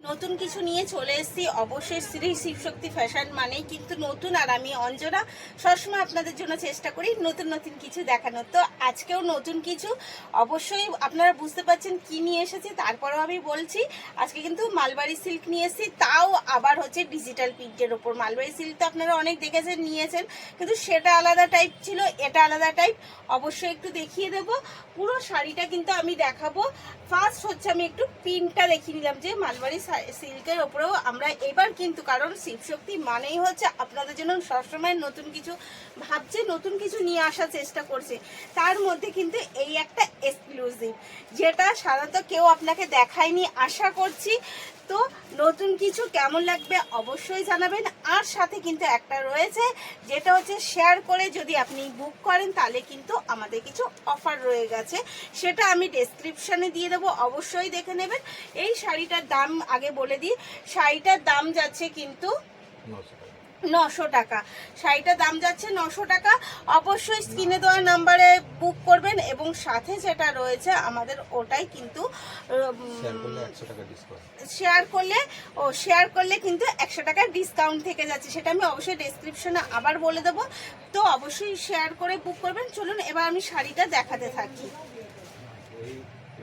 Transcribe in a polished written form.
নতুন কিছু নিয়ে চলে এসেছি। অবশ্যই শ্রী শিবশক্তি ফ্যাশন মানেই কিন্তু নতুন, আর আমি অঞ্জনা সবসময় আপনাদের জন্য চেষ্টা করি নতুন নতুন কিছু দেখানোর। তো আজকেও নতুন কিছু, অবশ্যই আপনারা বুঝতে পারছেন কি নিয়ে এসেছি, তারপরেও আমি বলছি আজকে কিন্তু মালবাড়ি সিল্ক নিয়ে এসেছি, তাও আবার হচ্ছে ডিজিটাল প্রিন্টের ওপর। মালবাড়ি সিল্ক তো আপনারা অনেক দেখেছেন, নিয়েছেন, কিন্তু সেটা আলাদা টাইপ ছিল, এটা আলাদা টাইপ। অবশ্যই একটু দেখিয়ে দেবো পুরো শাড়িটা, কিন্তু আমি দেখাবো। ফার্স্ট হচ্ছে আমি একটু প্রিন্টটা দেখিয়ে নিলাম যে মালবাড়ি সিল্কের ওপরেও আমরা এবার কিন্তু, কারণ শিবশক্তি মানেই হচ্ছে আপনাদের জন্য সবসময় নতুন কিছু ভাবছে, নতুন কিছু নিয়ে আসার চেষ্টা করছে। তার মধ্যে কিন্তু এই একটা এক্সক্লুসিভ, যেটা সাধারণত কেউ আপনাকে দেখায়নি, আশা করছি। তো নতুন কিছু কেমন লাগবে অবশ্যই জানাবেন। আর সাথে কিন্তু একটা রয়েছে, যেটা হচ্ছে শেয়ার করে যদি আপনি বুক করেন তাহলে কিন্তু আমাদের কিছু অফার রয়ে গেছে, সেটা আমি ডেসক্রিপশানে দিয়ে দেবো, অবশ্যই দেখে নেবেন। এই শাড়িটার দাম আগে বলে দিই, শাড়িটার দাম যাচ্ছে কিন্তু 900 টাকা। শাড়িটার দাম যাচ্ছে 900 টাকা। অবশ্যই স্ক্রিনে দেওয়া নাম্বারে বুক করবেন, এবং সাথে যেটা রয়েছে আমাদের ওটাই কিন্তু শেয়ার করলে কিন্তু 100 টাকা ডিসকাউন্ট থেকে যাচ্ছে, সেটা আমি অবশ্যই ডেসক্রিপশনে আবার বলে দেবো। তো অবশ্যই শেয়ার করে বুক করবেন। চলুন এবার আমি শাড়িটা দেখাতে থাকি।